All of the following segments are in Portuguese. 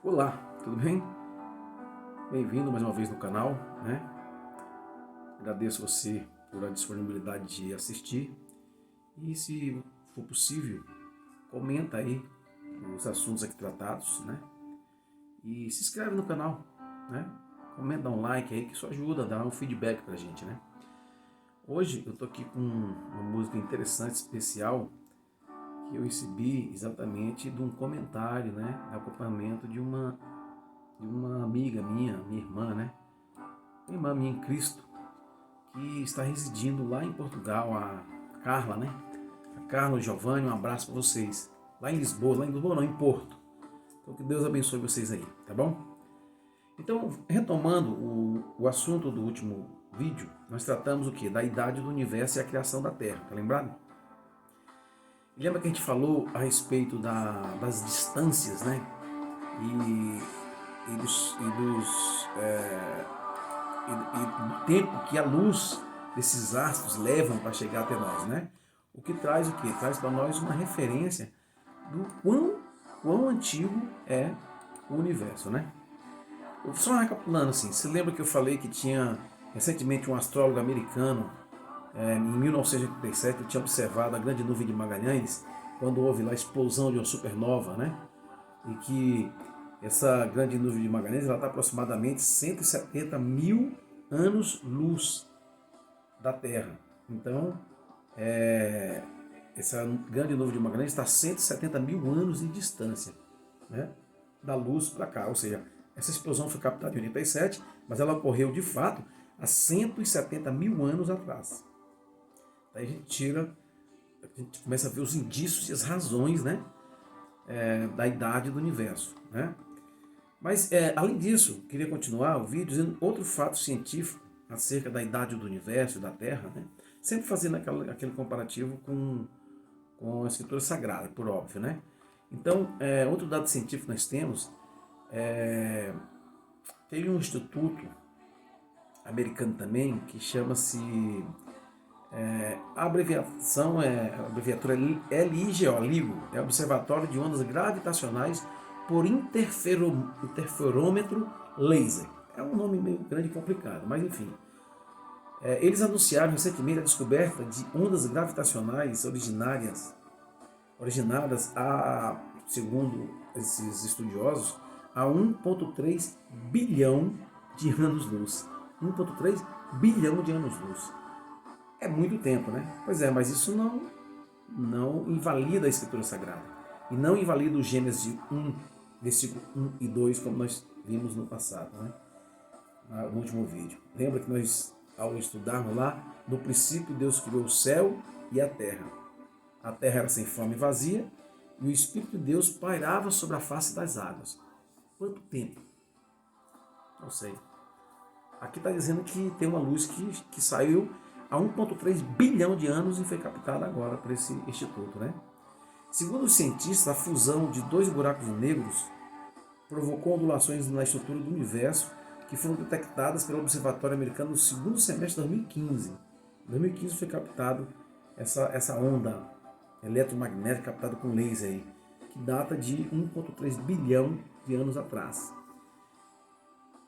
Olá, tudo bem? Bem-vindo mais uma vez no canal, né? Agradeço você por a disponibilidade de assistir e, se for possível, comenta aí os assuntos aqui tratados, né? E se inscreve no canal, né? Comenta, dá um like aí que isso ajuda, dá um feedback pra gente, né? Hoje eu tô aqui com uma música interessante, especial, que eu recebi exatamente de um comentário, né? De acompanhamento de uma amiga minha irmã, né? Minha irmã minha em Cristo, que está residindo lá em Portugal, a Carla, né? A Carla, o Giovanni, um abraço para vocês. Lá em Lisboa não, em Porto. Então que Deus abençoe vocês aí, tá bom? Então, retomando o assunto do último vídeo, nós tratamos o quê? Da idade do universo e a criação da Terra, tá lembrado? E lembra que a gente falou a respeito das distâncias, né? E do tempo que a luz desses astros levam para chegar até nós, né? O que traz o quê? Traz para nós uma referência do quão antigo é o universo, né? Só recapitulando assim, você lembra que eu falei que tinha recentemente um astrólogo americano, em 1987, ele tinha observado a grande nuvem de Magalhães, quando houve lá a explosão de uma supernova, né? E que essa grande nuvem de Magalhães está aproximadamente 170 mil anos-luz da Terra. Então, essa grande nuvem de Magalhães está a 170 mil anos de distância, né, da luz para cá. Ou seja, essa explosão foi captada em 87, mas ela ocorreu de fato há 170 mil anos atrás. Daí a gente começa a ver os indícios e as razões, né, da idade do universo, né? Mas, além disso, queria continuar o vídeo dizendo outro fato científico acerca da idade do universo e da Terra, né? Sempre fazendo aquele comparativo com a Escritura Sagrada, por óbvio, né? Então, outro dado científico que nós temos, tem um instituto americano também que chama-se, a abreviatura é LIGO, LIGO, é Observatório de Ondas Gravitacionais por Interferômetro Laser. É um nome meio grande e complicado, mas enfim. Eles anunciaram recentemente a descoberta de ondas gravitacionais originadas segundo esses estudiosos, a 1,3 bilhão de anos-luz. 1,3 bilhão de anos-luz. É muito tempo, né? Pois é, mas isso não invalida a Escritura Sagrada. E não invalida o Gênesis 1, versículo 1 e 2, como nós vimos no passado, né? No último vídeo. Lembra que nós, ao estudarmos lá, no princípio Deus criou o céu e a terra. A terra era sem forma e vazia, e o Espírito de Deus pairava sobre a face das águas. Quanto tempo? Não sei. Aqui está dizendo que tem uma luz que saiu há 1,3 bilhão de anos e foi captada agora por esse instituto, né? Segundo os cientistas, a fusão de dois buracos negros provocou ondulações na estrutura do universo que foram detectadas pelo Observatório Americano no segundo semestre de 2015. Em 2015 foi captado essa onda eletromagnética captada com laser aí, que data de 1,3 bilhão de anos atrás.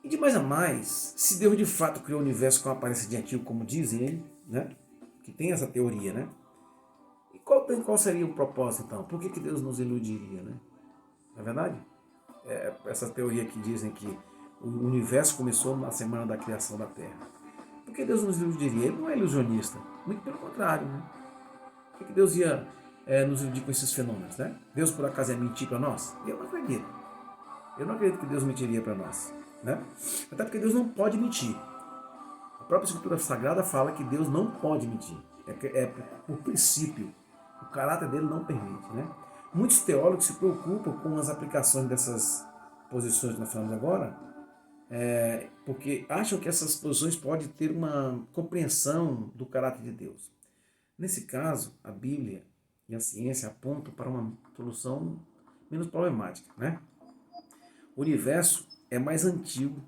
E de mais a mais, se Deus de fato criou o universo com a aparência de antigo, como dizem ele, né? Que tem essa teoria, né? E qual seria o propósito então? Por que Deus nos iludiria, né? Não é verdade? Essa teoria que dizem que o universo começou na semana da criação da Terra. Por que Deus nos iludiria? Ele não é ilusionista. Muito pelo contrário, né? Por que Deus ia nos iludir com esses fenômenos, né? Deus por acaso é mentir para nós? Eu não acredito. Eu não acredito que Deus mentiria para nós, né? Até porque Deus não pode mentir. A própria Escritura Sagrada fala que Deus não pode mentir. Por princípio. O caráter dele não permite, né? Muitos teólogos se preocupam com as aplicações dessas posições que nós falamos agora, porque acham que essas posições podem ter uma compreensão do caráter de Deus. Nesse caso, a Bíblia e a ciência apontam para uma solução menos problemática, né? O universo é mais antigo,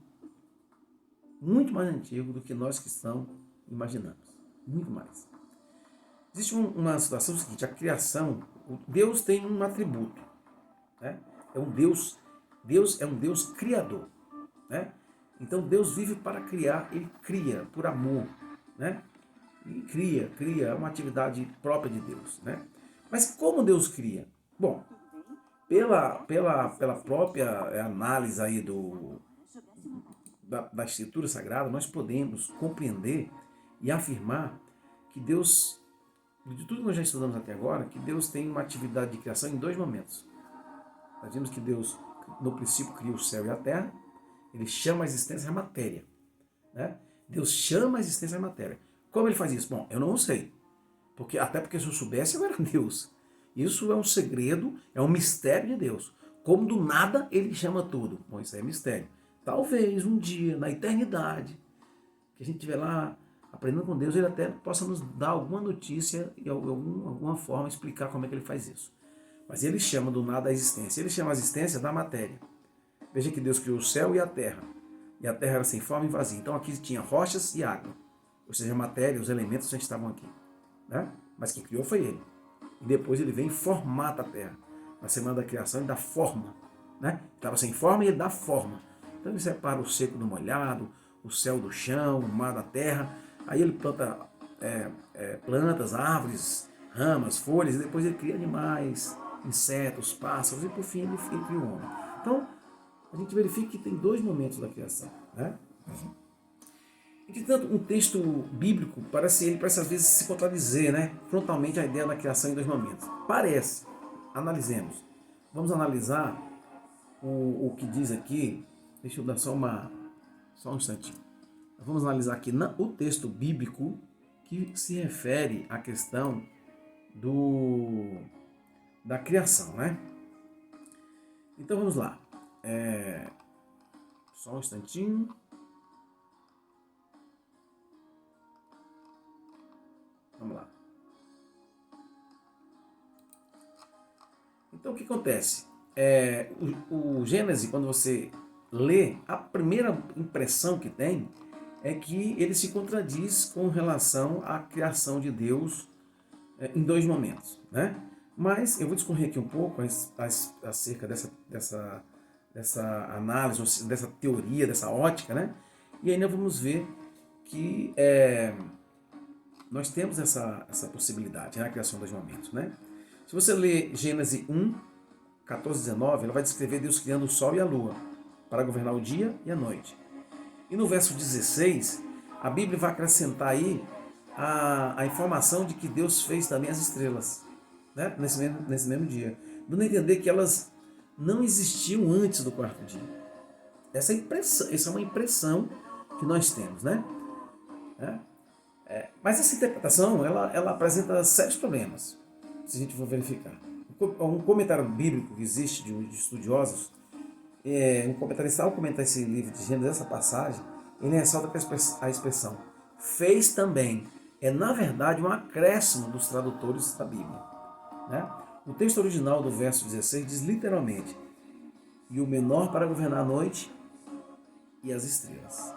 muito mais antigo do que nós cristãos imaginamos. Muito mais. Existe uma situação seguinte, a criação, Deus tem um atributo, né? É um Deus Deus é um Deus criador, né? Então Deus vive para criar, ele cria por amor, né? E cria, é uma atividade própria de Deus, né? Mas como Deus cria? Bom, pela própria análise aí da Escritura Sagrada, nós podemos compreender e afirmar que Deus, de tudo que nós já estudamos até agora, que Deus tem uma atividade de criação em dois momentos. Nós vimos que Deus, no princípio, criou o céu e a terra, ele chama a existência a matéria, né? Deus chama a existência a matéria. Como ele faz isso? Bom, eu não sei. Até porque se eu soubesse, eu era Deus. Isso é um segredo, é um mistério de Deus. Como do nada ele chama tudo. Bom, isso é mistério. Talvez um dia, na eternidade, que a gente estiver lá aprendendo com Deus, ele até possa nos dar alguma notícia e alguma forma explicar como é que ele faz isso. Mas ele chama do nada a existência. Ele chama a existência da matéria. Veja que Deus criou o céu e a terra. E a terra era sem forma e vazia. Então aqui tinha rochas e água. Ou seja, a matéria, os elementos já estavam aqui, né? Mas quem criou foi ele. E depois ele vem e formata a terra. Na semana da criação ele dá forma, né? Estava sem forma e ele dá forma. Então ele separa o seco do molhado, o céu do chão, o mar da terra. Aí ele planta plantas, árvores, ramas, folhas. E depois ele cria animais, insetos, pássaros. E por fim ele cria o homem. Então a gente verifica que tem dois momentos da criação, né? Entretanto, um texto bíblico parece às vezes se contradizer, né? Frontalmente a ideia da criação em dois momentos. Parece. Analisemos. Vamos analisar o que diz aqui. Deixa eu dar só um instantinho. Vamos analisar aqui o texto bíblico que se refere à questão da criação, né? Então vamos lá. Só um instantinho. Vamos lá. Então o que acontece? O Gênesis, quando você lê, a primeira impressão que tem é que ele se contradiz com relação à criação de Deus em dois momentos, né? Mas eu vou discorrer aqui um pouco acerca dessa análise, dessa teoria, dessa ótica, né? E aí nós vamos ver que nós temos essa possibilidade, né? A criação dos momentos, né? Se você ler Gênesis 1, 14, 19, ela vai descrever Deus criando o sol e a lua para governar o dia e a noite. E no verso 16, a Bíblia vai acrescentar aí a informação de que Deus fez também as estrelas, né? Nesse mesmo dia, dando a entender que elas não existiam antes do quarto dia. Essa é uma impressão que nós temos, né? Mas essa interpretação, ela apresenta sérios problemas, se a gente for verificar. Um comentário bíblico que existe de estudiosos, um comentarista, ao comentar esse livro de Gênesis, essa passagem, ele ressalta a expressão fez também. Na verdade, um acréscimo dos tradutores da Bíblia, né? O texto original do verso 16 diz literalmente: e o menor para governar a noite e as estrelas.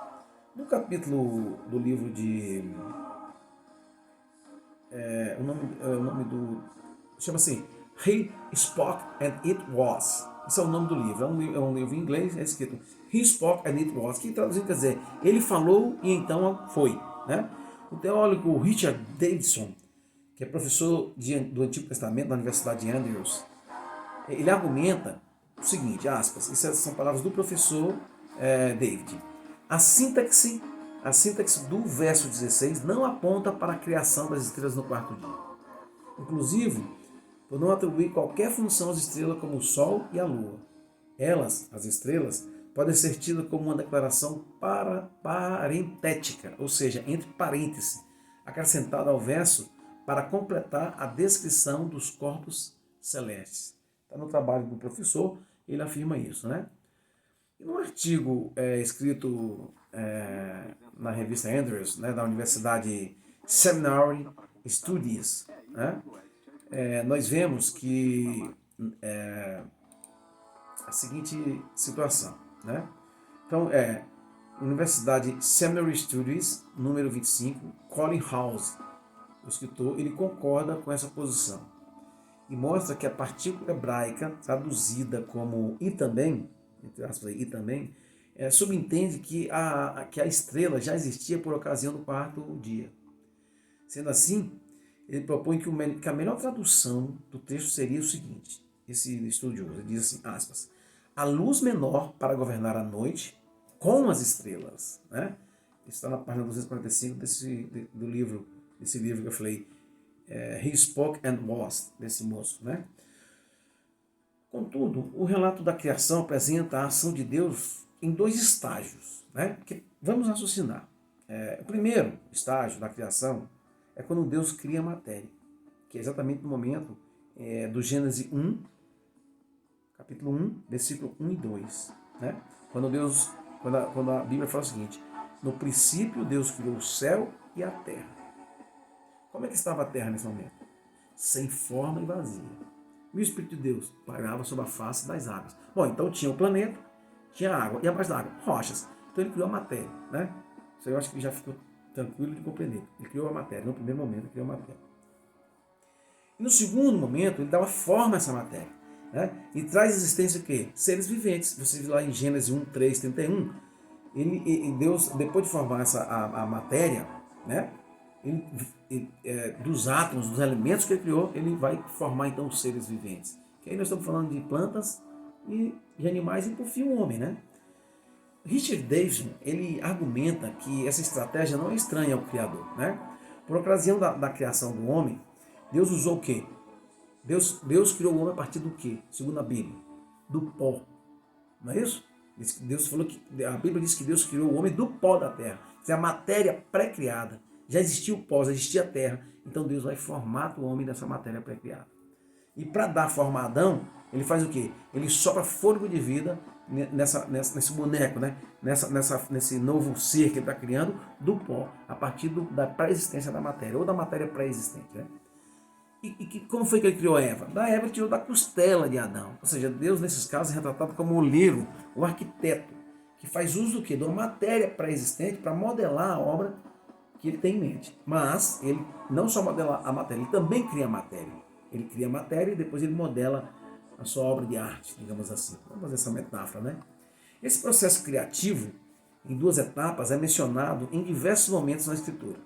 No capítulo do livro de... o nome do... chama assim, He Spoke and It Was. Esse é o nome do livro. É um livro em inglês, é escrito He Spoke and It Was, que traduzindo quer dizer, ele falou e então foi, né? O teólogo Richard Davidson, que é professor do Antigo Testamento da Universidade de Andrews, ele argumenta o seguinte, aspas, essas são palavras do professor David. A sintaxe do verso 16 não aponta para a criação das estrelas no quarto dia. Inclusive, por não atribuir qualquer função às estrelas como o Sol e a Lua. Elas, as estrelas, podem ser tidas como uma declaração parentética, ou seja, entre parênteses, acrescentada ao verso para completar a descrição dos corpos celestes. Está no trabalho do professor, ele afirma isso, né? E num artigo escrito na revista Andrews, né, da Universidade Seminary Studies, né, nós vemos que a seguinte situação, né? Então, Universidade Seminary Studies, número 25, Colin House, o escritor, ele concorda com essa posição e mostra que a partícula hebraica, traduzida como e também, entre aspas, e também, subentende que a estrela já existia por ocasião do quarto dia. Sendo assim, ele propõe que a melhor tradução do texto seria o seguinte, esse estudioso, ele diz assim, aspas, a luz menor para governar a noite com as estrelas, né? Isso está na página 245 do livro, desse livro que eu falei, He Spoke and Was, desse moço, né? Contudo, o relato da criação apresenta a ação de Deus em dois estágios, né? Que vamos raciocinar. O primeiro estágio da criação é quando Deus cria a matéria, que é exatamente no momento do Gênesis 1, capítulo 1, versículo 1 e 2. Né? Quando a Bíblia fala o seguinte, no princípio Deus criou o céu e a terra. Como é que estava a terra nesse momento? Sem forma e vazia. E o Espírito de Deus pairava sobre a face das águas. Bom, então tinha o planeta, tinha água, e abaixo da água, rochas. Então ele criou a matéria. Né? Isso eu acho que já ficou tranquilo de compreender. Ele criou a matéria. No primeiro momento, ele criou a matéria. E no segundo momento, ele dá uma forma a essa matéria. Né? E traz existência o quê? Seres viventes. Você vê lá em Gênesis 1, 3, 31, Deus, depois de formar a matéria, né? Dos átomos, dos elementos que ele criou, ele vai formar então os seres viventes. Que aí nós estamos falando de plantas e de animais e por fim o homem, né? Richard Davidson, ele argumenta que essa estratégia não é estranha ao Criador, né? Por ocasião da criação do homem, Deus usou o quê? Deus criou o homem a partir do quê? Segundo a Bíblia, do pó. Não é isso? Deus falou que a Bíblia diz que Deus criou o homem do pó da terra. Isso é a matéria pré-criada. Já existia o pó, já existia a terra. Então Deus vai formar o homem dessa matéria pré-criada. E para dar forma a Adão, ele faz o quê? Ele sopra fôlego de vida nesse boneco, né? Nesse novo ser que ele está criando do pó, a partir da pré-existência da matéria, ou da matéria pré-existente. Né? E como foi que ele criou Eva? Da Eva ele tirou da costela de Adão. Ou seja, Deus, nesses casos, é retratado como o oleiro, o arquiteto, que faz uso do quê? De uma matéria pré-existente para modelar a obra que ele tem em mente. Mas ele não só modela a matéria, ele também cria a matéria. Ele cria a matéria e depois ele modela a sua obra de arte, digamos assim. Vamos fazer essa metáfora, né? Esse processo criativo, em duas etapas, é mencionado em diversos momentos na Escritura.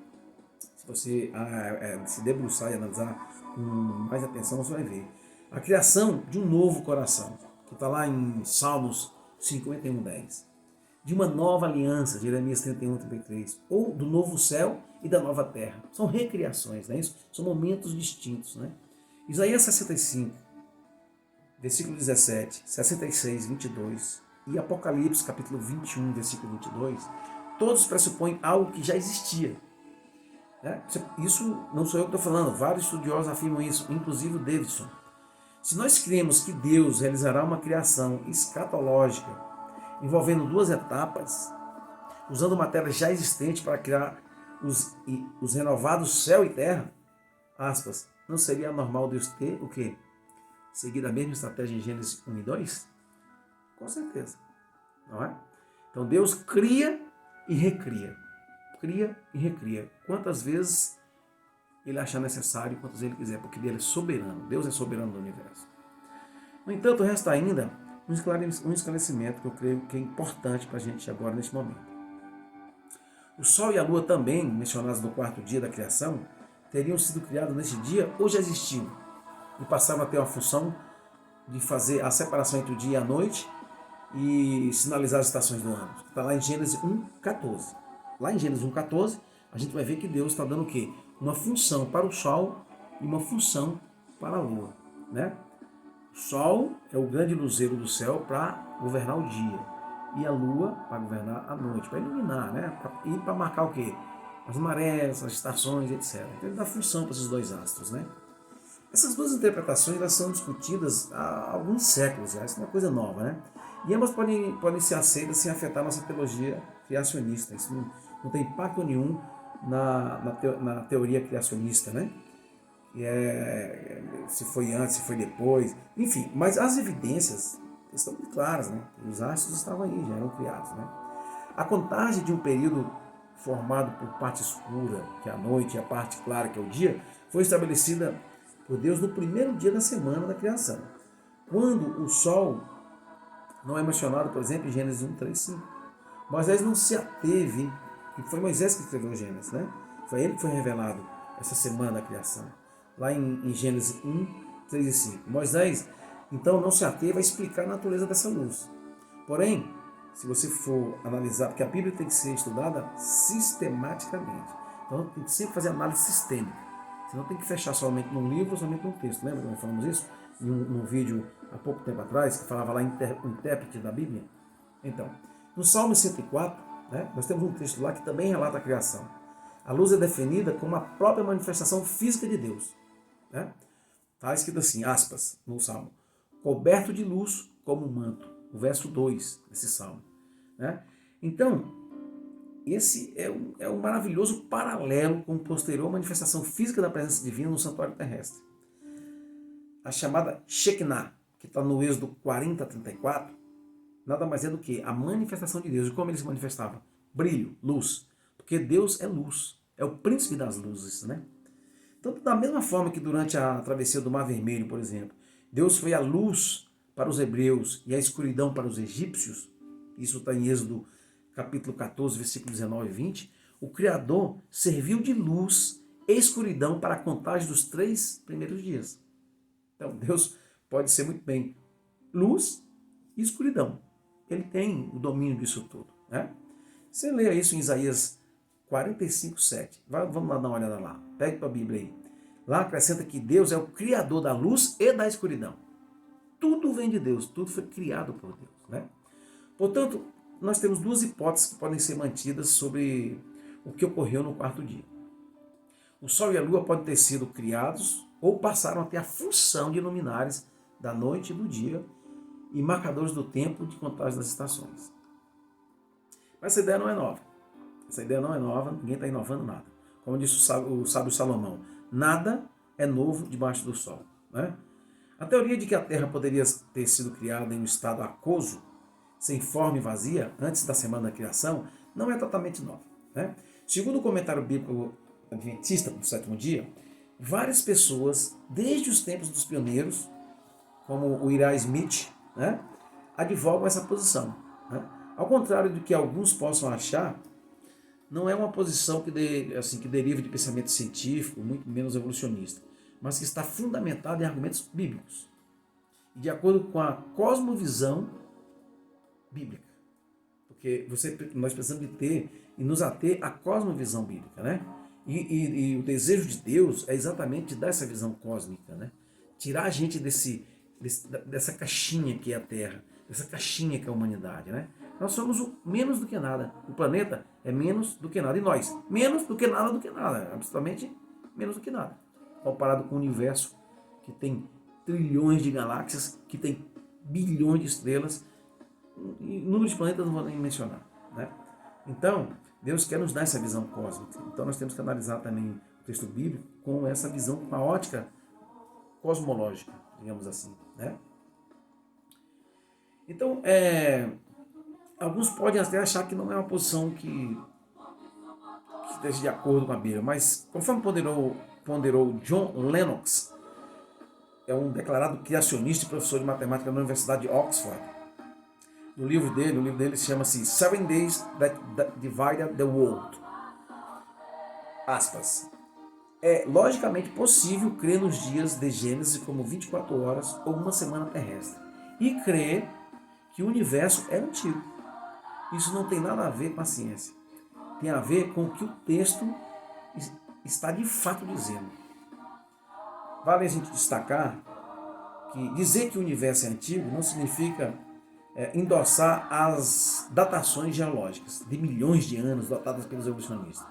Se você se debruçar e analisar com mais atenção, você vai ver. A criação de um novo coração, que está lá em Salmos 51:10. De uma nova aliança, Jeremias 31:33. Ou do novo céu e da nova terra. São recriações, não é isso? São momentos distintos, né? Isaías 65, versículo 17, 66, 22 e Apocalipse, capítulo 21, versículo 22, todos pressupõem algo que já existia. Né? Isso não sou eu que estou falando, vários estudiosos afirmam isso, inclusive o Davidson. Se nós cremos que Deus realizará uma criação escatológica envolvendo duas etapas, usando matéria já existente para criar os renovados céu e terra, aspas, não seria normal Deus ter o quê? Seguir a mesma estratégia em Gênesis 1 e 2? Com certeza. Não é? Então Deus cria e recria. Cria e recria. Quantas vezes ele achar necessário, quantas vezes ele quiser, porque ele é soberano. Deus é soberano do universo. No entanto, resta ainda um esclarecimento que eu creio que é importante para a gente agora neste momento. O Sol e a Lua também, mencionados no quarto dia da criação, teriam sido criados neste dia ou já existiam e passaram a ter uma função de fazer a separação entre o dia e a noite e sinalizar as estações do ano. Está lá em Gênesis 1:14. Lá em Gênesis 1:14, a gente vai ver que Deus está dando o quê? Uma função para o Sol e uma função para a Lua. Né? O Sol é o grande luzeiro do céu para governar o dia. E a Lua para governar a noite, para iluminar, né? E para marcar o quê? As marés, as estações, etc. Então ele dá função para esses dois astros, né? Essas duas interpretações elas são discutidas há alguns séculos, já. Isso é uma coisa nova, né? E ambas podem ser aceitas sem afetar a nossa teologia criacionista. Isso não tem impacto nenhum na teoria criacionista, né? Se foi antes, se foi depois, enfim. Mas as evidências estão muito claras, né? Os astros estavam aí, já eram criados, né? A contagem de um período formado por parte escura, que é a noite, e a parte clara, que é o dia, foi estabelecida por Deus no primeiro dia da semana da criação. Quando o Sol não é mencionado, por exemplo, em Gênesis 1, 3, 5. Moisés não se ateve, e foi Moisés que escreveu Gênesis, né? Foi ele que foi revelado essa semana da criação. Lá em Gênesis 1, 3 e 5. Moisés, então, não se ateve a explicar a natureza dessa luz. Porém, se você for analisar, porque a Bíblia tem que ser estudada sistematicamente. Então, tem que sempre fazer análise sistêmica. Você não tem que fechar somente num livro ou somente num texto. Lembra que nós falamos isso? Num vídeo há pouco tempo atrás, que falava lá o intérprete da Bíblia? Então, no Salmo 104, né, nós temos um texto lá que também relata a criação. A luz é definida como a própria manifestação física de Deus. Né? Está escrito assim, aspas, no Salmo. Coberto de luz como um manto. O verso 2 desse Salmo. Né? Então, esse é um maravilhoso paralelo com a posterior manifestação física da presença divina no santuário terrestre. A chamada Shekinah, que está no Êxodo 40, 34, nada mais é do que a manifestação de Deus. E como ele se manifestava? Brilho, luz. Porque Deus é luz. É o príncipe das luzes, né? Então, da mesma forma que durante a travessia do Mar Vermelho, por exemplo, Deus foi a luz para os hebreus e a escuridão para os egípcios, isso está em Êxodo capítulo 14, versículo 19 e 20, o Criador serviu de luz e escuridão para a contagem dos 3 primeiros dias. Então, Deus pode ser muito bem luz e escuridão. Ele tem o domínio disso tudo. Né? Você lê isso em Isaías 45, 7. Vamos lá dar uma olhada lá. Pegue para a Bíblia aí. Lá acrescenta que Deus é o Criador da luz e da escuridão. Tudo vem de Deus, tudo foi criado por Deus. Né? Portanto, nós temos 2 hipóteses que podem ser mantidas sobre o que ocorreu no 4º dia. O Sol e a Lua podem ter sido criados ou passaram a ter a função de luminares da noite e do dia e marcadores do tempo de contagem das estações. Mas essa ideia não é nova. Essa ideia não é nova, ninguém está inovando nada. Como disse o sábio Salomão, nada é novo debaixo do sol. Né? A teoria de que a Terra poderia ter sido criada em um estado aquoso, sem forma e vazia, antes da semana da criação, não é totalmente nova. Né? Segundo o comentário bíblico adventista do 7º dia, várias pessoas, desde os tempos dos pioneiros, como o Ira Smith, né, advogam essa posição. Né? Ao contrário do que alguns possam achar, não é uma posição que deriva de pensamento científico, muito menos evolucionista, mas que está fundamentada em argumentos bíblicos, de acordo com a cosmovisão bíblica. Porque nós precisamos de ter e nos ater à cosmovisão bíblica. Né? E o desejo de Deus é exatamente dar essa visão cósmica. Né? Tirar a gente dessa caixinha que é a Terra, dessa caixinha que é a humanidade. Né? Nós somos o menos do que nada. O planeta é menos do que nada. E nós, menos do que nada do que nada. Absolutamente menos do que nada. Comparado com o universo, que tem trilhões de galáxias, que tem bilhões de estrelas. E número de planetas não vou nem mencionar. Né? Então, Deus quer nos dar essa visão cósmica. Então, nós temos que analisar também o texto bíblico com essa visão, com a ótica cosmológica, digamos assim. Né? Então, alguns podem até achar que não é uma posição que esteja de acordo com a Bíblia, mas conforme ponderou John Lennox, é um declarado criacionista e professor de matemática na Universidade de Oxford. O livro dele chama-se 7 Days that Divided the World. Aspas. É logicamente possível crer nos dias de Gênesis como 24 horas ou uma semana terrestre e crer que o universo é antigo. Isso não tem nada a ver com a ciência. Tem a ver com o que o texto está de fato dizendo. Vale a gente destacar que dizer que o universo é antigo não significa endossar as datações geológicas de milhões de anos datadas pelos evolucionistas.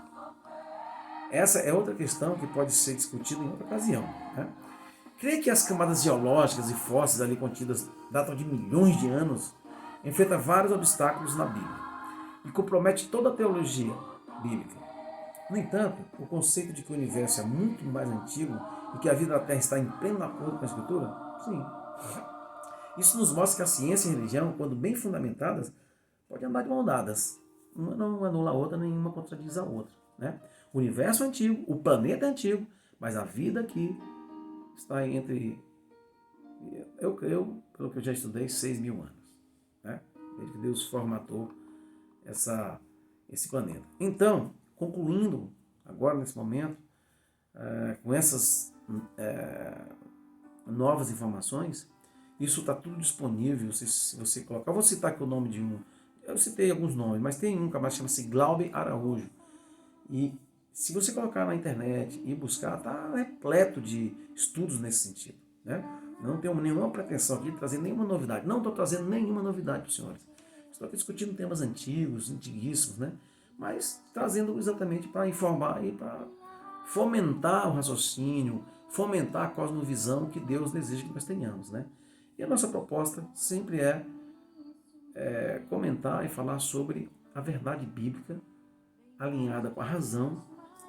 Essa é outra questão que pode ser discutida em outra ocasião. Né? Crer que as camadas geológicas e fósseis ali contidas datam de milhões de anos enfrenta vários obstáculos na Bíblia e compromete toda a teologia bíblica. No entanto, o conceito de que o universo é muito mais antigo e que a vida na Terra está em pleno acordo com a Escritura, sim. Isso nos mostra que a ciência e a religião, quando bem fundamentadas, podem andar de mão dadas. Uma não anula a outra, nenhuma contradiz a outra. Né? O universo é antigo, o planeta é antigo, mas a vida aqui está entre, eu creio, pelo que eu já estudei, 6.000 anos. Né? desde que Deus formatou esse planeta. Então, concluindo agora nesse momento, com essas novas informações, isso está tudo disponível. Se você colocar, eu vou citar aqui o nome de um, eu citei alguns nomes, mas tem um que chama-se Glaube Araújo. E se você colocar na internet e buscar, está repleto de estudos nesse sentido. Né? Não tenho nenhuma pretensão aqui de trazer nenhuma novidade. Não estou trazendo nenhuma novidade para os senhores. Estou aqui discutindo temas antigos, antiguíssimos, né? Mas trazendo exatamente para informar e para fomentar o raciocínio, fomentar a cosmovisão que Deus deseja que nós tenhamos. Né? E a nossa proposta sempre é comentar e falar sobre a verdade bíblica alinhada com a razão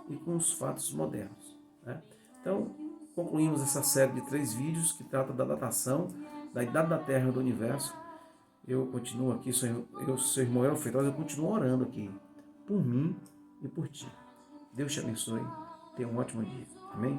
e com os fatos modernos. Né? Então, concluímos essa série de 3 vídeos que trata da datação da idade da Terra e do Universo. Eu continuo aqui, seu irmão Elfreitas, eu continuo orando aqui por mim e por ti. Deus te abençoe. Tenha um ótimo dia. Amém?